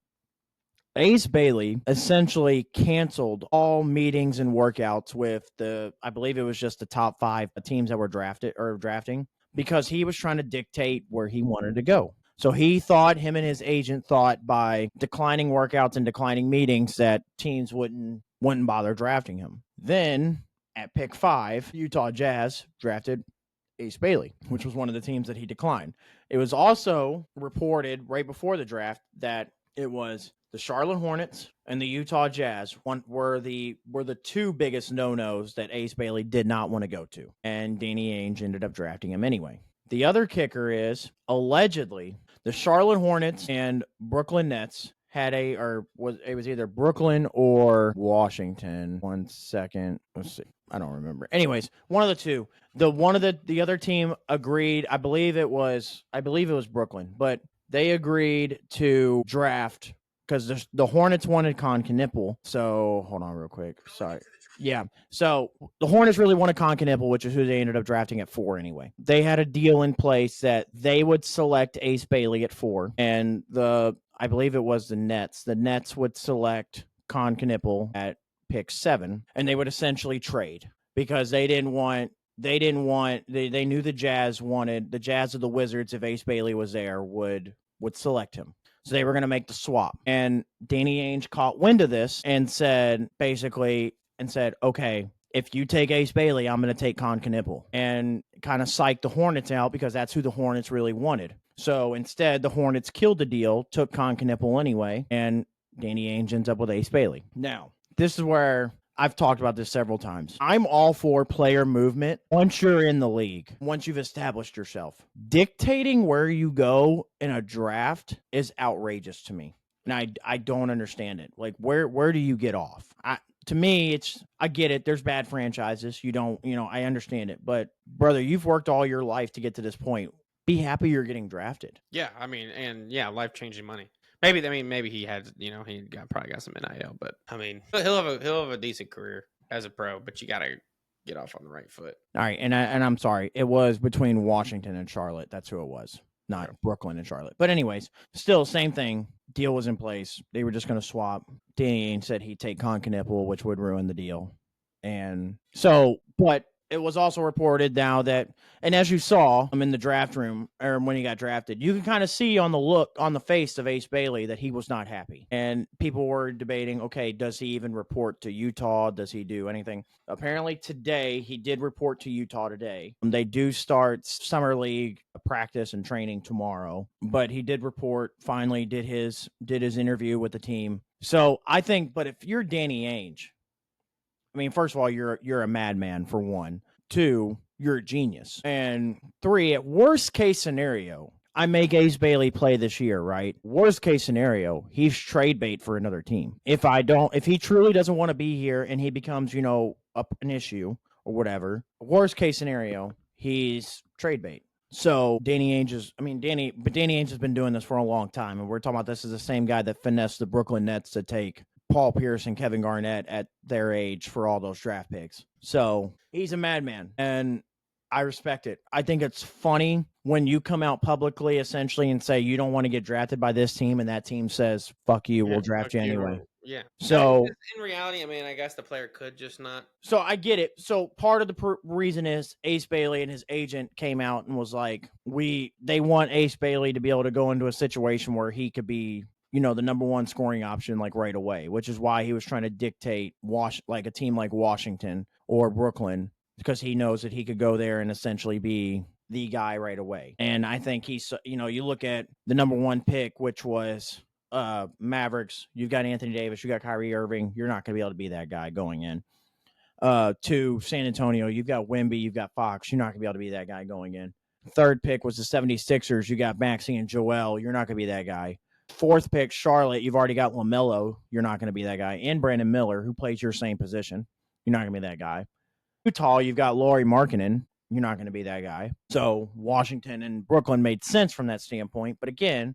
Ace Bailey essentially canceled all meetings and workouts with I believe it was just the top 5 teams that were drafting, because he was trying to dictate where he wanted to go. So him and his agent thought by declining workouts and declining meetings that teams wouldn't bother drafting him. Then at pick 5, Utah Jazz drafted Ace Bailey, which was one of the teams that he declined. It was also reported right before the draft that it was the Charlotte Hornets and the Utah Jazz were the 2 biggest no-nos that Ace Bailey did not want to go to. And Danny Ainge ended up drafting him anyway. The other kicker is, allegedly, the Charlotte Hornets and Brooklyn Nets had it was either Brooklyn or Washington. 1 second. Let's see. I don't remember. Anyways, one of the two. The other team agreed. I believe it was Brooklyn, but they agreed to draft, because the Hornets wanted Con Knipple. So hold on real quick. Sorry. Yeah. So the Hornets really wanted Con Knipple, which is who they ended up drafting at 4 anyway. They had a deal in place that they would select Ace Bailey at 4, and I believe it was the Nets. The Nets would select Con Knipple at pick 7, and they would essentially trade, because they knew the Jazz wanted the Jazz or the Wizards, if Ace Bailey was there, would select him. So they were going to make the swap. And Danny Ainge caught wind of this and said, okay, if you take Ace Bailey, I'm going to take Con Knipple, and kind of psyched the Hornets out, because that's who the Hornets really wanted. So instead, the Hornets killed the deal, took Con Knipple anyway, and Danny Ainge ends up with Ace Bailey. Now, this is where I've talked about this several times. I'm all for player movement once you're in the league, once you've established yourself. Dictating where you go in a draft is outrageous to me, and I don't understand it. Like, where do you get off? To me, I get it. There's bad franchises. I understand it. But, brother, you've worked all your life to get to this point. Be happy you're getting drafted. Yeah, I mean, and life-changing money. Maybe he had, probably got some NIL, but I mean, he'll have a decent career as a pro, but you got to get off on the right foot. All right, and I'm sorry, it was between Washington and Charlotte. That's who it was, not Brooklyn and Charlotte. But anyways, still same thing. Deal was in place. They were just going to swap. Danny Ainge said he'd take Concanipple, which would ruin the deal. And so, but it was also reported now that, and as you saw, I'm in the draft room, or when he got drafted, you can kind of see on the look on the face of Ace Bailey that he was not happy. And people were debating, okay, does he even report to Utah? Does he do anything? Apparently today, he did report to Utah today. They do start summer league practice and training tomorrow, but he did report, finally did his interview with the team. So I think, but if you're Danny Ainge, I mean, first of all, you're a madman, for one. 2, you're a genius. And 3, at worst case scenario, I make Ace Bailey play this year, right? Worst case scenario, he's trade bait for another team. If he truly doesn't want to be here and he becomes, an issue or whatever, worst case scenario, he's trade bait. So Danny Ainge has been doing this for a long time. And we're talking about this as the same guy that finessed the Brooklyn Nets to take Paul Pierce and Kevin Garnett at their age for all those draft picks. So he's a madman, and I respect it. I think it's funny when you come out publicly essentially and say you don't want to get drafted by this team, and that team says, fuck you, we'll draft you anyway. Yeah. So in reality, I mean, I guess the player could just not. So I get it. So part of the reason is Ace Bailey and his agent came out and was like, they want Ace Bailey to be able to go into a situation where he could be, the number one scoring option like right away, which is why he was trying to dictate like a team like Washington or Brooklyn, because he knows that he could go there and essentially be the guy right away. And I think he's, you look at the number one pick, which was Mavericks. You've got Anthony Davis, you got Kyrie Irving. You're not going to be able to be that guy going in. To San Antonio, you've got Wemby, you've got Fox. You're not going to be able to be that guy going in. Third pick was the 76ers. You got Maxey and Joel. You're not going to be that guy. Fourth pick, Charlotte, you've already got LaMelo. You're not going to be that guy. And Brandon Miller, who plays your same position. You're not going to be that guy. Utah, you've got Lauri Markkanen. You're not going to be that guy. So Washington and Brooklyn made sense from that standpoint. But again,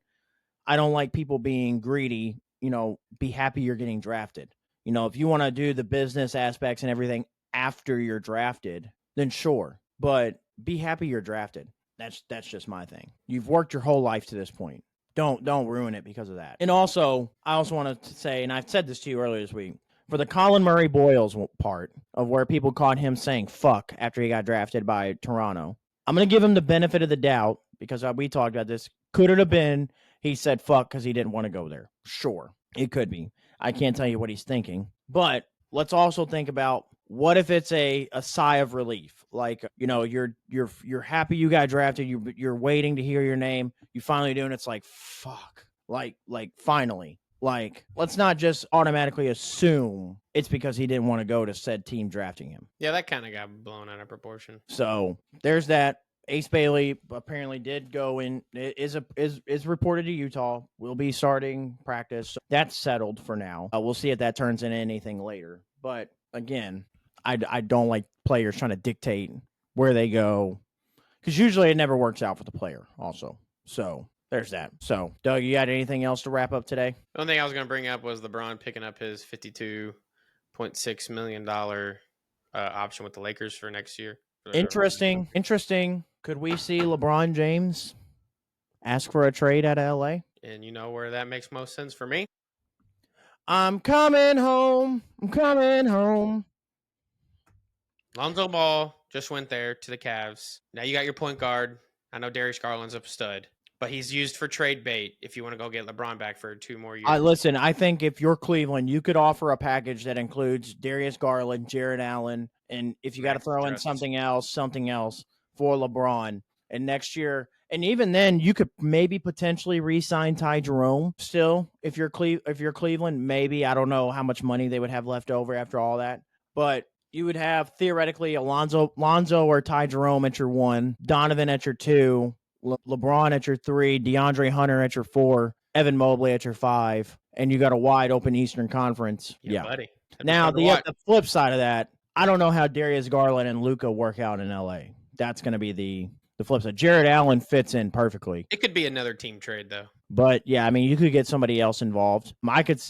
I don't like people being greedy. Be happy you're getting drafted. If you want to do the business aspects and everything after you're drafted, then sure. But be happy you're drafted. That's just my thing. You've worked your whole life to this point. Don't ruin it because of that. And also, I also want to say, and I've said this to you earlier this week, for the Colin Murray Boyles part of where people caught him saying fuck after he got drafted by Toronto, I'm going to give him the benefit of the doubt because we talked about this. Could it have been he said fuck because he didn't want to go there? Sure, it could be. I can't tell you what he's thinking. But let's also think about, what if it's a sigh of relief? Like, you're happy you got drafted. You're waiting to hear your name. You finally do, and it's like, fuck. Like finally. Like, let's not just automatically assume it's because he didn't want to go to said team drafting him. Yeah, that kind of got blown out of proportion. So there's that. Ace Bailey apparently did go in, is reported to Utah, will be starting practice. That's settled for now. We'll see if that turns into anything later. But again, I don't like players trying to dictate where they go, because usually it never works out for the player also. So there's that. So, Doug, you got anything else to wrap up today? The only thing I was going to bring up was LeBron picking up his $52.6 million option with the Lakers for next year. Interesting. Could we see LeBron James ask for a trade out of LA? And you know where that makes most sense for me? I'm coming home. Lonzo Ball just went there to the Cavs. Now you got your point guard. I know Darius Garland's a stud, but he's used for trade bait if you want to go get LeBron back for 2 more years. Listen, I think if you're Cleveland, you could offer a package that includes Darius Garland, Jared Allen, and if you got to throw in something else for LeBron. And next year, and even then, you could maybe potentially re-sign Ty Jerome still. If you're Cleveland, maybe. I don't know how much money they would have left over after all that. But you would have theoretically Lonzo or Ty Jerome at your 1, Donovan at your 2, LeBron at your 3, DeAndre Hunter at your 4, Evan Mobley at your 5, and you got a wide open Eastern Conference. Yeah. Buddy. Now, the flip side of that, I don't know how Darius Garland and Luka work out in LA. That's going to be the flip side. Jared Allen fits in perfectly. It could be another team trade though. But yeah, I mean, you could get somebody else involved. I could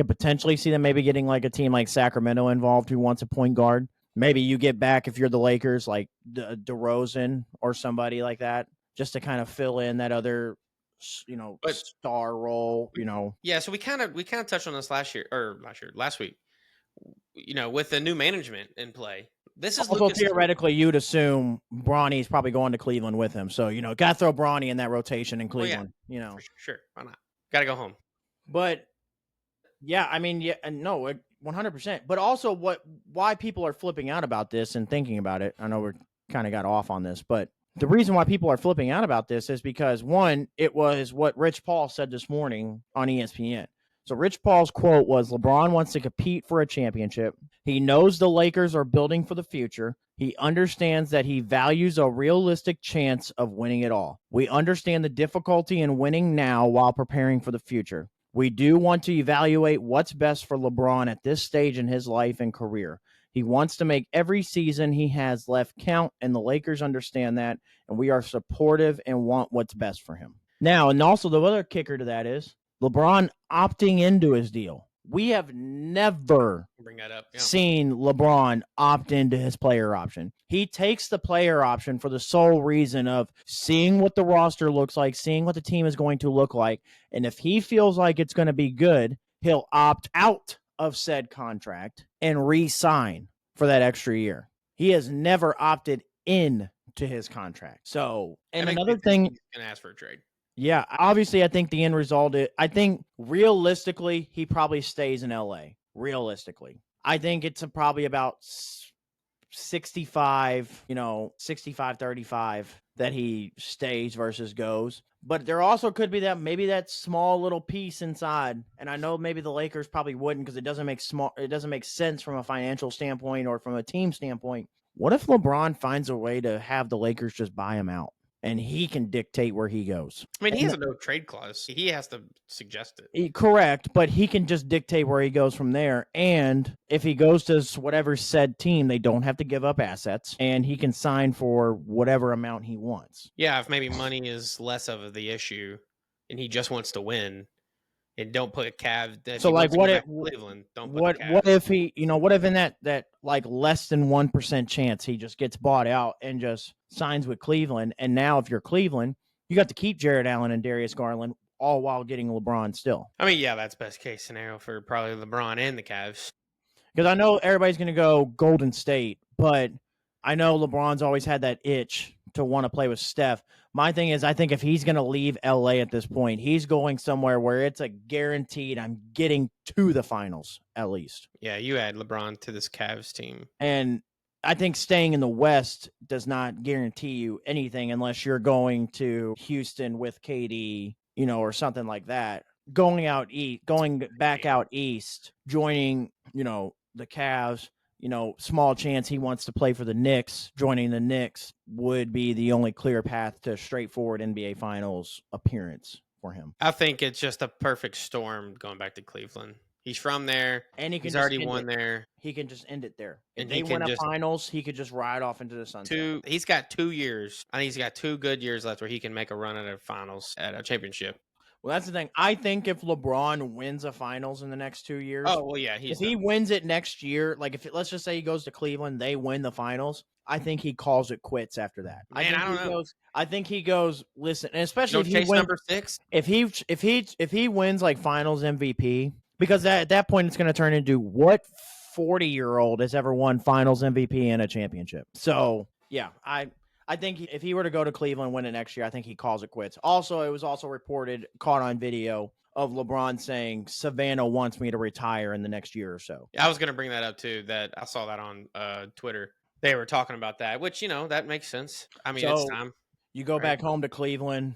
potentially see them maybe getting like a team like Sacramento involved who wants a point guard. Maybe you get back, if you're the Lakers, like DeRozan or somebody like that, just to kind of fill in that other, star role. Yeah, so we kind of touched on this last week. With the new management in play. This is Also, Lucas. theoretically, you'd assume Bronny's probably going to Cleveland with him. So, got to throw Bronny in that rotation in Cleveland, For sure. Why not? Got to go home. But, yeah, I mean, yeah, no, 100%. But also why people are flipping out about this and thinking about it, I know we're kind of got off on this, but the reason why people are flipping out about this is because, one, it was what Rich Paul said this morning on ESPN. So Rich Paul's quote was, LeBron wants to compete for a championship. He knows the Lakers are building for the future. He understands that he values a realistic chance of winning it all. We understand the difficulty in winning now while preparing for the future. We do want to evaluate what's best for LeBron at this stage in his life and career. He wants to make every season he has left count, and the Lakers understand that, and we are supportive and want what's best for him. Now, and also the other kicker to that is LeBron opting into his deal. We have never seen LeBron opt into his player option. He takes the player option for the sole reason of seeing what the roster looks like, seeing what the team is going to look like, and if he feels like it's going to be good, he'll opt out of said contract and re-sign for that extra year. He has never opted in to his contract. So, and another thing, he's going to ask for a trade. Yeah, obviously, I think the end result I think realistically, he probably stays in LA. Realistically, I think it's probably about 65, 65-35 that he stays versus goes. But there also could be that maybe that small little piece inside. And I know maybe the Lakers probably wouldn't because it doesn't make sense from a financial standpoint or from a team standpoint. What if LeBron finds a way to have the Lakers just buy him out? And he can dictate where he goes. I mean, he has a no trade clause. He has to suggest it. Correct, but he can just dictate where he goes from there. And if he goes to whatever said team, they don't have to give up assets, and he can sign for whatever amount he wants. Yeah, if maybe money is less of the issue, and he just wants to win, and don't put Cavs. So, like, what if Cleveland? Don't what if he, what if in that like less than 1% chance he just gets bought out and just signs with Cleveland? And now, if you're Cleveland, you got to keep Jared Allen and Darius Garland, all while getting LeBron still. I mean, yeah, that's best case scenario for probably LeBron and the Cavs. Because I know everybody's going to go Golden State, but I know LeBron's always had that itch to want to play with Steph. My thing is, I think if he's going to leave LA at this point, he's going somewhere where it's a guaranteed I'm getting to the finals at least. Yeah, you add LeBron to this Cavs team. And I think staying in the West does not guarantee you anything unless you're going to Houston with KD, or something like that. Going back out east, joining, the Cavs, small chance he wants to play for the Knicks. Joining the Knicks would be the only clear path to straightforward NBA Finals appearance for him. I think it's just a perfect storm going back to Cleveland. He's from there, and he's already won there. He can just end it there. If they win a finals, he could just ride off into the sunset. He's got 2 years. I think he's got 2 good years left where he can make a run at a finals, at a championship. Well, that's the thing. I think if LeBron wins a finals in the next 2 years, if he wins it next year, like let's just say he goes to Cleveland, they win the finals, I think he calls it quits after that. Man, I don't know. I think he goes, listen, and especially if he wins number 6. If he wins like finals MVP, because at that point it's going to turn into what 40-year-old has ever won finals MVP and a championship. So, yeah, I think if he were to go to Cleveland, win it next year, I think he calls it quits. Also, it was also reported, caught on video, of LeBron saying Savannah wants me to retire in the next year or so. I was going to bring that up too. That I saw that on Twitter. They were talking about that, which that makes sense. I mean, it's time. You go back home to Cleveland,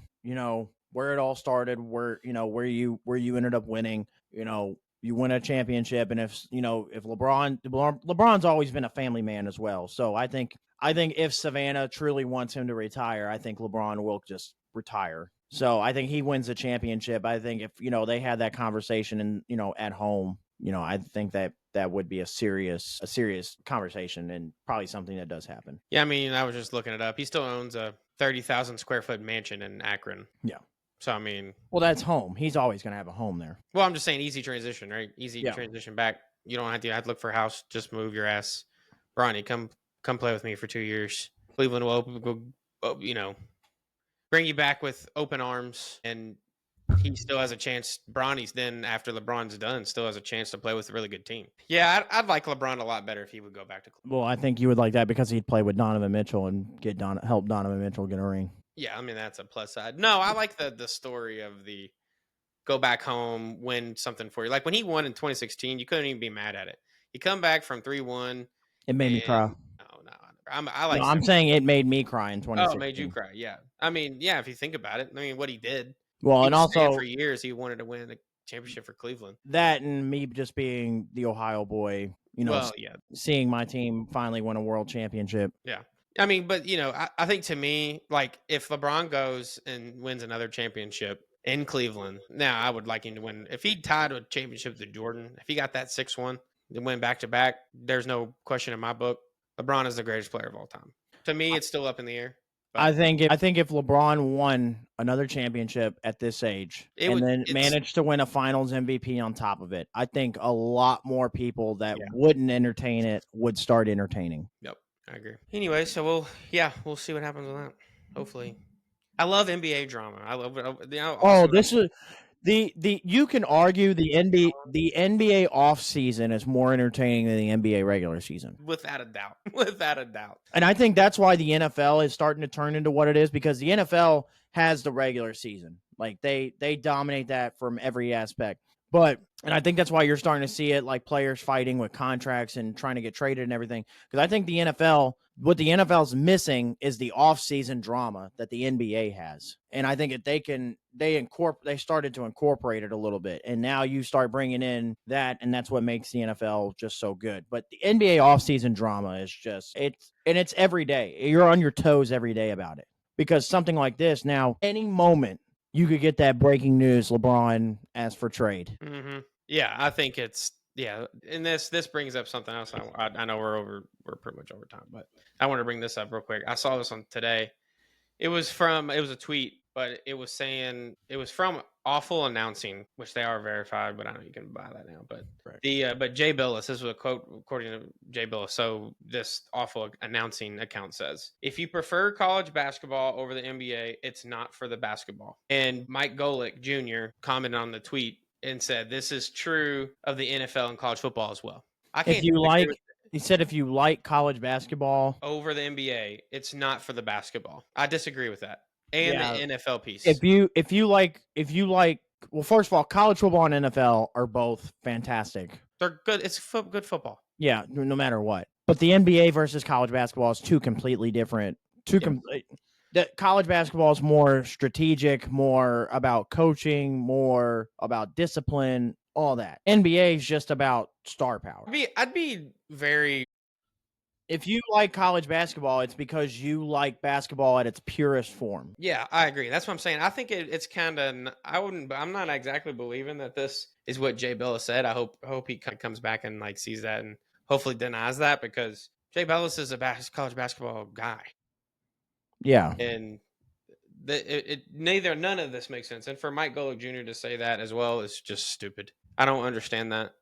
where it all started, where you ended up winning. You win a championship, and if LeBron's always been a family man as well. So I think if Savannah truly wants him to retire, I think LeBron will just retire. So I think he wins the championship. I think if, they had that conversation and, at home, I think that would be a serious conversation and probably something that does happen. Yeah, I mean, I was just looking it up. He still owns a 30,000 square foot mansion in Akron. Yeah. So, I mean, well, that's home. He's always going to have a home there. well, I'm just saying easy transition, right? Easy Yeah. transition back. You don't have to look for a house. Just move your ass. Ronnie, come play with me for 2 years. Cleveland will bring you back with open arms, and he still has a chance. Bronny's then, after LeBron's done, still has a chance to play with a really good team. Yeah, I'd like LeBron a lot better if he would go back to Cleveland. Well, I think you would like that because he'd play with Donovan Mitchell and help Donovan Mitchell get a ring. Yeah, I mean, that's a plus side. No, I like the story of the go back home, win something for you. Like when he won in 2016, you couldn't even be mad at it. You come back from 3-1. It made me cry. No, I like. No, I'm saying it made me cry in 2016. Oh, it made you cry. Yeah, I mean, yeah. If you think about it, I mean, what he did. Well, he and was saying also for years he wanted to win a championship for Cleveland. That and me just being the Ohio boy, Well, yeah, seeing my team finally win a world championship. yeah. I mean, but I think to me, like if LeBron goes and wins another championship in Cleveland, now I would like him to win. If he tied a championship to Jordan, if he got that 6-1, then win back to back, there's no question in my book. LeBron is the greatest player of all time. To me, it's still up in the air. But I think if LeBron won another championship at this age managed to win a Finals MVP on top of it, I think a lot more people that wouldn't entertain it would start entertaining. Yep, I agree. Anyway, so we'll see what happens with that. Hopefully, I love NBA drama. I love it. This is the you can argue the NBA offseason is more entertaining than the NBA regular season. Without a doubt. Without a doubt. And I think that's why the NFL is starting to turn into what it is, because the NFL has the regular season. Like they dominate that from every aspect. And I think that's why you're starting to see it, like players fighting with contracts and trying to get traded and everything. Because I think what the NFL's missing is the off-season drama that the NBA has. And I think that they started to incorporate it a little bit. And now you start bringing in that, and that's what makes the NFL just so good. But the NBA off-season drama is it's every day. You're on your toes every day about it. Because something like this, now, any moment, you could get that breaking news, LeBron asked for trade. Mm-hmm. Yeah, I think and this brings up something else. I know we're pretty much over time, but I want to bring this up real quick. I saw this on today. It was a tweet, but it was saying it was from Awful Announcing, which they are verified, but I know you can buy that now. But but Jay Billis, this was a quote according to Jay Billis. So this Awful Announcing account says, "If you prefer college basketball over the NBA, it's not for the basketball." And Mike Golick Jr. commented on the tweet and said, "This is true of the NFL and college football as well." He said, if you like college basketball over the NBA, it's not for the basketball. I disagree with that. And the NFL piece. If you like, well, first of all, college football and NFL are both fantastic. They're good. It's good football. Yeah, no matter what. But the NBA versus college basketball is two completely different. College basketball is more strategic, more about coaching, more about discipline, all that. NBA is just about star power. I'd be very... If you like college basketball, it's because you like basketball at its purest form. Yeah, I agree. That's what I'm saying. I think it's kind of... I'm not exactly believing that this is what Jay Billis said. I hope he kind of comes back and sees that and hopefully denies that, because Jay Billis is a college basketball guy. Yeah. And none of this makes sense. And for Mike Golick Jr. to say that as well is just stupid. I don't understand that.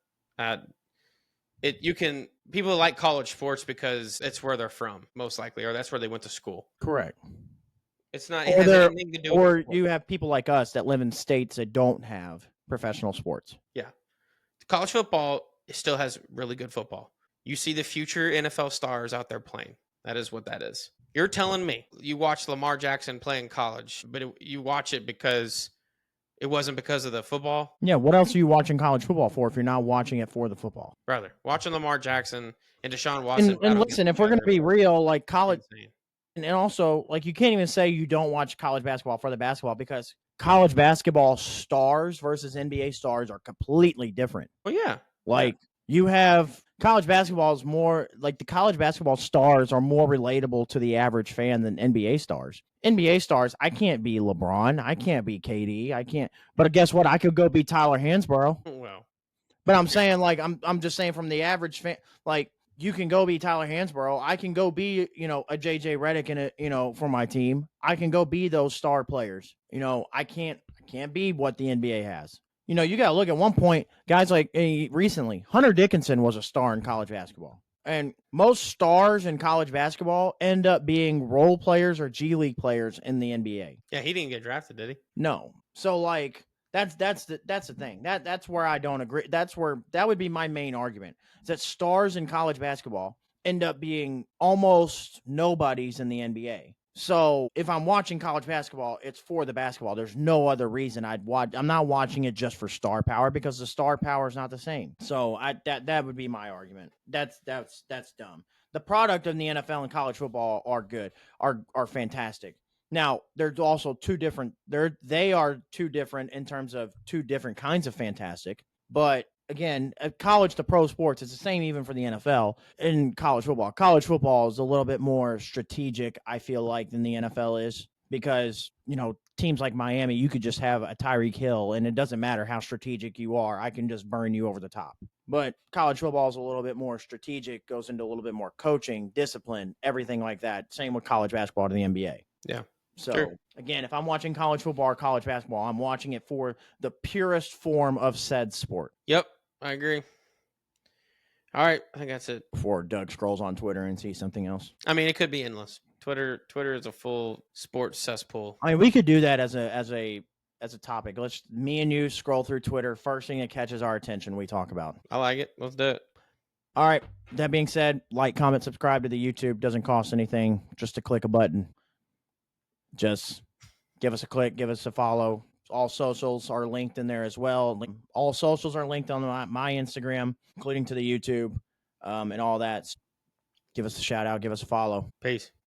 People like college sports because it's where they're from, most likely, or that's where they went to school. Correct. It's not. It has anything to do or with you have people like us that live in states that don't have professional sports. Yeah. College football still has really good football. You see the future NFL stars out there playing. That is what that is. You're telling me you watch Lamar Jackson play in college, but you watch it because it wasn't because of the football? Yeah, what else are you watching college football for if you're not watching it for the football? Brother, watching Lamar Jackson and Deshaun Watson. And listen, if we're going to be real, like college, and also, like, you can't even say you don't watch college basketball for the basketball, because college basketball stars versus NBA stars are completely different. Well, yeah. You have college basketball is more like the college basketball stars are more relatable to the average fan than NBA stars. NBA stars, I can't be LeBron. I can't be KD. I can't. But guess what? I could go be Tyler Hansborough. Well, but I'm saying, I'm just saying from the average fan, you can go be Tyler Hansborough. I can go be, a JJ Redick in it, for my team. I can go be those star players. I can't be what the NBA has. You got to look at one point, guys like recently, Hunter Dickinson was a star in college basketball. And most stars in college basketball end up being role players or G League players in the NBA. Yeah, he didn't get drafted, did he? No. So that's the thing. That's where I don't agree. That would be my main argument. Is that stars in college basketball end up being almost nobodies in the NBA. So if I'm watching college basketball, it's for the basketball. There's no other reason I'd watch. I'm not watching it just for star power because the star power is not the same. So that would be my argument. That's dumb. The product of the NFL and college football are good, are fantastic. Now, there's also two different in terms of two different kinds of fantastic. But again, college to pro sports, it's the same even for the NFL and college football. College football is a little bit more strategic, I feel like, than the NFL is because, teams like Miami, you could just have a Tyreek Hill and it doesn't matter how strategic you are. I can just burn you over the top. But college football is a little bit more strategic, goes into a little bit more coaching, discipline, everything like that. Same with college basketball to the NBA. Yeah. So, sure. Again, if I'm watching college football or college basketball, I'm watching it for the purest form of said sport. Yep, I agree. All right, I think that's it. Before Doug scrolls on Twitter and sees something else. I mean, it could be endless. Twitter is a full sports cesspool. I mean, we could do that as a topic. Me and you scroll through Twitter. First thing that catches our attention, we talk about. I like it. Let's do it. All right. That being said, like, comment, subscribe to the YouTube. Doesn't cost anything. Just to click a button. Just give us a click, give us a follow. All socials are linked in there as well. All socials are linked on my Instagram, including to the YouTube, and all that. Give us a shout out, give us a follow. Peace.